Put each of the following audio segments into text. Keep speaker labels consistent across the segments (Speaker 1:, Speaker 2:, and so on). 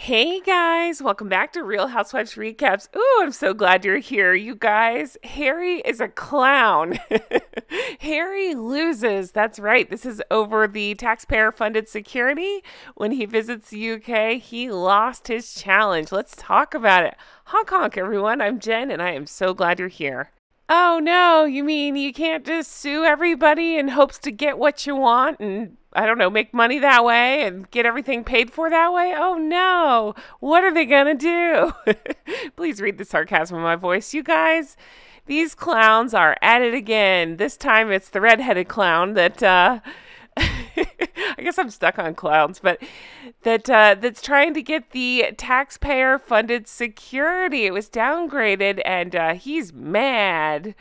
Speaker 1: Hey guys, welcome back to Real Housewives Recaps. Ooh, I'm so glad you're here, you guys. Harry is a clown. Harry loses. That's right. This is over the taxpayer-funded security. When he visits the UK, he lost his challenge. Let's talk about it. Honk honk, everyone. I'm Jen, and I am so glad you're here. Oh no, you mean you can't just sue everybody in hopes to get what you want and, I don't know, make money that way and get everything paid for that way? Oh no, what are they gonna do? Please read the sarcasm in my voice. You guys, these clowns are at it again. This time it's the redheaded clown that, I guess I'm stuck on clowns, but that's trying to get the taxpayer-funded security. It was downgraded, and he's mad.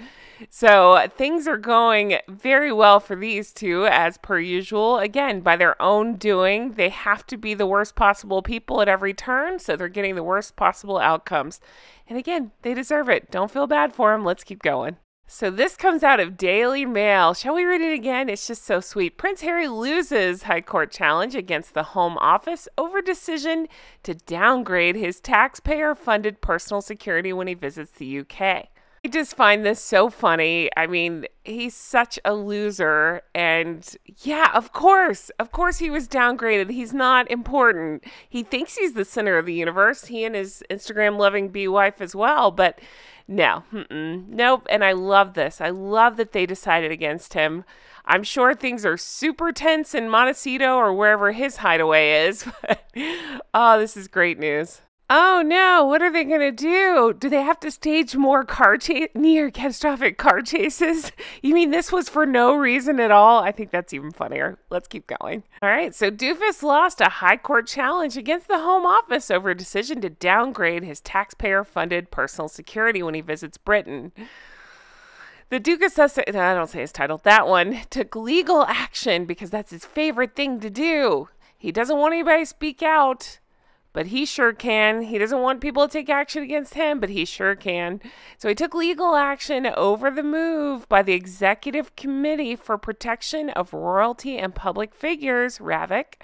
Speaker 1: So things are going very well for these two, as per usual. Again, by their own doing, they have to be the worst possible people at every turn, so they're getting the worst possible outcomes. And again, they deserve it. Don't feel bad for them. Let's keep going. So this comes out of Daily Mail. Shall we read it again? It's just so sweet. Prince Harry loses High Court challenge against the Home Office over decision to downgrade his taxpayer-funded personal security when he visits the UK. I just find this so funny. I mean, he's such a loser. And yeah, of course he was downgraded. He's not important. He thinks he's the center of the universe. He and his Instagram-loving bee-wife as well. But no, nope. And I love this. I love that they decided against him. I'm sure things are super tense in Montecito or wherever his hideaway is. Oh, this is great news. Oh no, what are they going to do? Do they have to stage more near catastrophic car chases? You mean this was for no reason at all? I think that's even funnier. Let's keep going. All right, so Doofus lost a High Court challenge against the Home Office over a decision to downgrade his taxpayer-funded personal security when he visits Britain. The Duke of Sussex, I don't say his title, that one, took legal action because that's his favorite thing to do. He doesn't want anybody to speak out. But he sure can. He doesn't want people to take action against him, but he sure can. So he took legal action over the move by the Executive Committee for Protection of Royalty and Public Figures, RAVIC,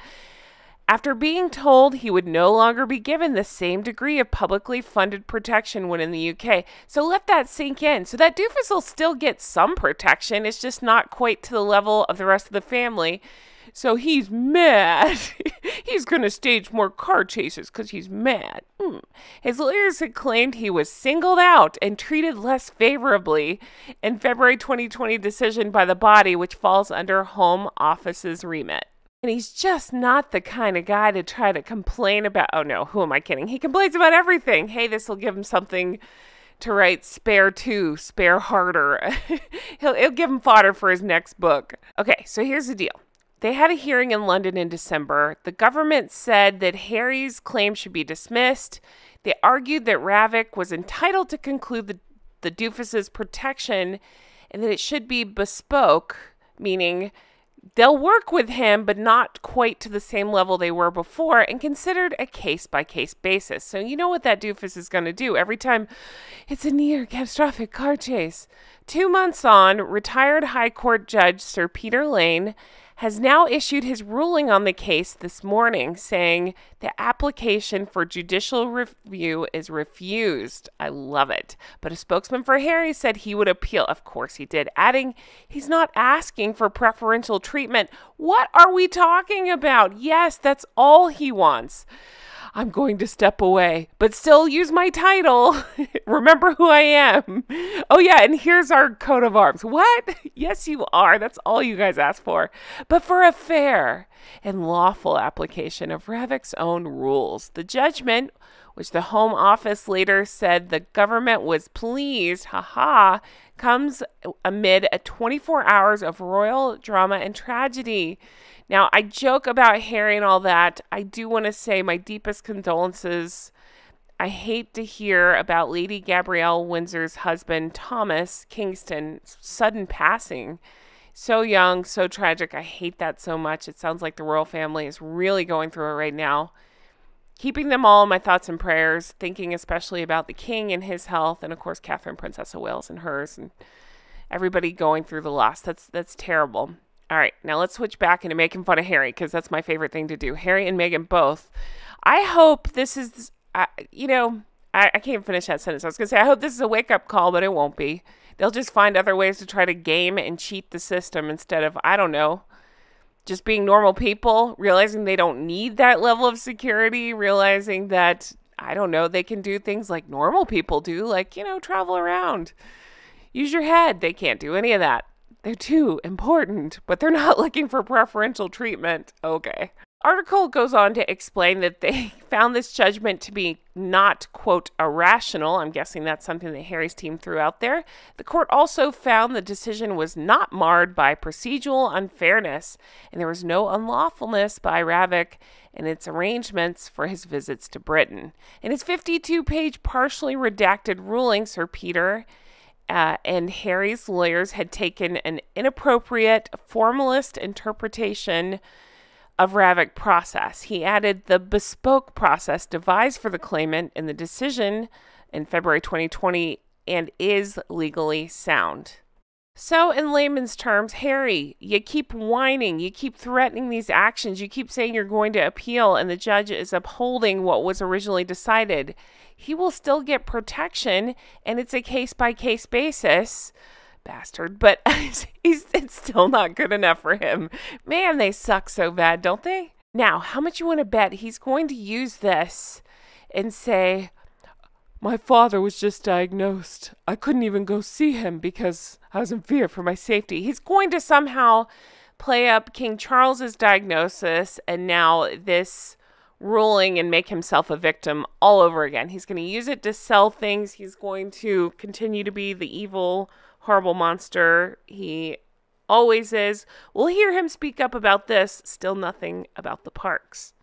Speaker 1: after being told he would no longer be given the same degree of publicly funded protection when in the UK. So let that sink in. So that doofus will still get some protection. It's just not quite to the level of the rest of the family. So he's mad. He's going to stage more car chases because he's mad. His lawyers had claimed he was singled out and treated less favorably in February 2020 decision by the body, which falls under Home Office's remit. And he's just not the kind of guy to try to complain about. Oh no, who am I kidding? He complains about everything. Hey, this will give him something to write spare harder. He'll give him fodder for his next book. Okay, so here's the deal. They had a hearing in London in December. The government said that Harry's claim should be dismissed. They argued that RAVIC was entitled to conclude the doofus's protection and that it should be bespoke, meaning they'll work with him, but not quite to the same level they were before, and considered a case-by-case basis. So you know what that doofus is going to do every time it's a near catastrophic car chase. 2 months on, retired High Court Judge Sir Peter Lane has now issued his ruling on the case this morning, saying the application for judicial review is refused. I love it. But a spokesman for Harry said he would appeal. Of course he did, adding he's not asking for preferential treatment. What are we talking about? Yes, that's all he wants. I'm going to step away, but still use my title. Remember who I am. Oh yeah, and here's our coat of arms. What? Yes, you are. That's all you guys asked for. But for a fair and lawful application of RAVIC's own rules. The judgment, which the Home Office later said the government was pleased, comes amid a 24 hours of royal drama and tragedy. Now, I joke about Harry and all that. I do want to say my deepest condolences. I hate to hear about Lady Gabrielle Windsor's husband, Thomas Kingston, sudden passing. So young, so tragic. I hate that so much. It sounds like the royal family is really going through it right now. Keeping them all in my thoughts and prayers, thinking especially about the king and his health, and of course, Catherine, Princess of Wales, and hers, and everybody going through the loss. That's terrible. All right, now let's switch back into making fun of Harry, because that's my favorite thing to do. Harry and Meghan both I hope this is, I can't finish that sentence. I was going to say, I hope this is a wake-up call, but it won't be. They'll just find other ways to try to game and cheat the system instead of, I don't know, just being normal people, realizing they don't need that level of security, realizing that, I don't know, they can do things like normal people do, like, travel around. Use your head. They can't do any of that. They're too important, but they're not looking for preferential treatment. Okay. Article goes on to explain that they found this judgment to be not, quote, irrational. I'm guessing that's something that Harry's team threw out there. The court also found the decision was not marred by procedural unfairness, and there was no unlawfulness by Ravik and its arrangements for his visits to Britain. In his 52-page partially redacted ruling, Sir Peter and Harry's lawyers had taken an inappropriate formalist interpretation of Ravik process. He added the bespoke process devised for the claimant in the decision in February 2020 and is legally sound. So in layman's terms, Harry, you keep whining, you keep threatening these actions, you keep saying you're going to appeal, and the judge is upholding what was originally decided. He will still get protection, and it's a case-by-case basis. Bastard, but it's still not good enough for him. Man, they suck so bad, don't they? Now, how much you want to bet he's going to use this and say, my father was just diagnosed. I couldn't even go see him because I was in fear for my safety. He's going to somehow play up King Charles's diagnosis and now this ruling and make himself a victim all over again. He's going to use it to sell things. He's going to continue to be the evil, horrible monster he always is. We'll hear him speak up about this, still nothing about the parks.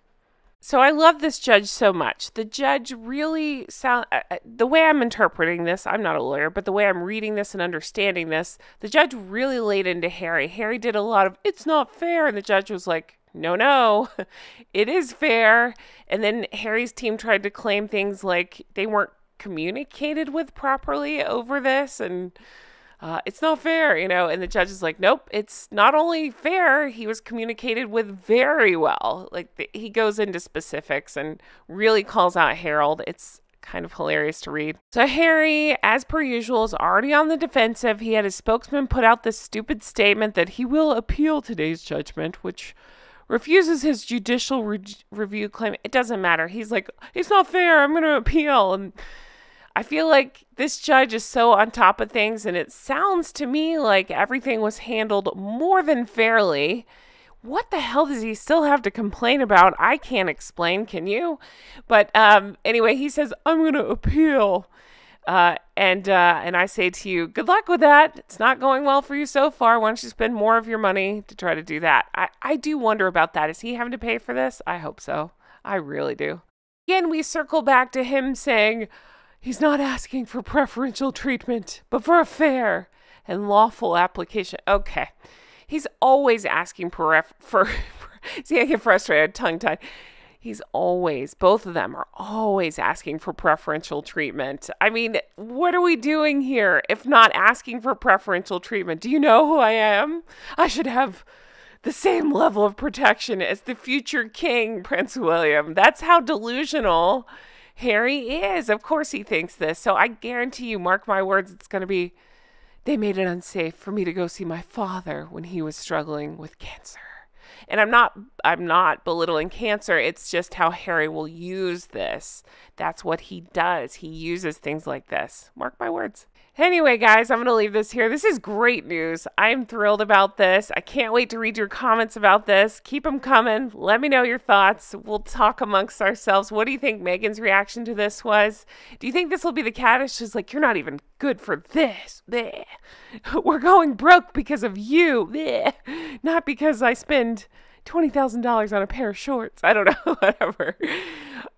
Speaker 1: So I love this judge so much. The judge really the way I'm interpreting this, I'm not a lawyer, but the way I'm reading this and understanding this, the judge really laid into Harry. Harry did a lot of, it's not fair. And the judge was like, no, it is fair. And then Harry's team tried to claim things like they weren't communicated with properly over this. And it's not fair, and the judge is like, nope, it's not only fair, he was communicated with very well. Like, he goes into specifics and really calls out Harold. It's kind of hilarious to read. So Harry, as per usual, is already on the defensive. He had his spokesman put out this stupid statement that he will appeal today's judgment, which refuses his judicial review claim. It doesn't matter. He's like, it's not fair, I'm going to appeal. And I feel like this judge is so on top of things, and it sounds to me like everything was handled more than fairly. What the hell does he still have to complain about? I can't explain, can you? But anyway, he says, I'm going to appeal. And I say to you, good luck with that. It's not going well for you so far. Why don't you spend more of your money to try to do that? I do wonder about that. Is he having to pay for this? I hope so. I really do. Again, we circle back to him saying, he's not asking for preferential treatment, but for a fair and lawful application. Okay. He's always asking for see, I get frustrated, tongue-tied. Both of them are always asking for preferential treatment. I mean, what are we doing here if not asking for preferential treatment? Do you know who I am? I should have the same level of protection as the future king, Prince William. That's how delusional Harry is. Of course he thinks this. So I guarantee you, mark my words, it's going to be, they made it unsafe for me to go see my father when he was struggling with cancer. And I'm not belittling cancer. It's just how Harry will use this. That's what he does. He uses things like this. Mark my words. Anyway, guys, I'm going to leave this here. This is great news. I'm thrilled about this. I can't wait to read your comments about this. Keep them coming. Let me know your thoughts. We'll talk amongst ourselves. What do you think Meghan's reaction to this was? Do you think this will be the cat? She's like, you're not even good for this. Bleh. We're going broke because of you. Bleh. Not because I spend $20,000 on a pair of shorts. I don't know, whatever.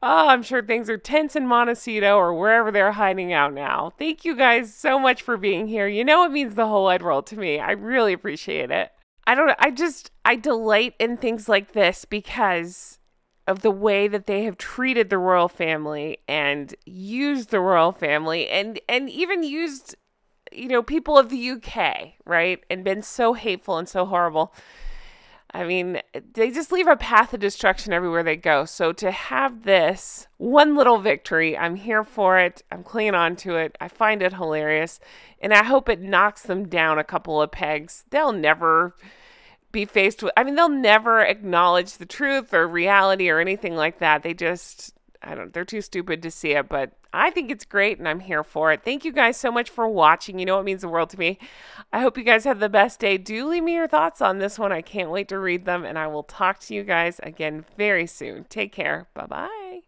Speaker 1: Oh, I'm sure things are tense in Montecito or wherever they're hiding out now. Thank you guys so much for being here. You know it means the whole wide world to me. I really appreciate it. I don't know. I delight in things like this because of the way that they have treated the royal family and used the royal family and even used, people of the UK, right? And been so hateful and so horrible. I mean, they just leave a path of destruction everywhere they go. So to have this one little victory, I'm here for it. I'm clinging on to it. I find it hilarious. And I hope it knocks them down a couple of pegs. They'll never be faced with, I mean, they'll never acknowledge the truth or reality or anything like that. They just, I don't, they're too stupid to see it, but I think it's great and I'm here for it. Thank you guys so much for watching. You know, it means the world to me. I hope you guys have the best day. Do leave me your thoughts on this one. I can't wait to read them, and I will talk to you guys again very soon. Take care. Bye-bye.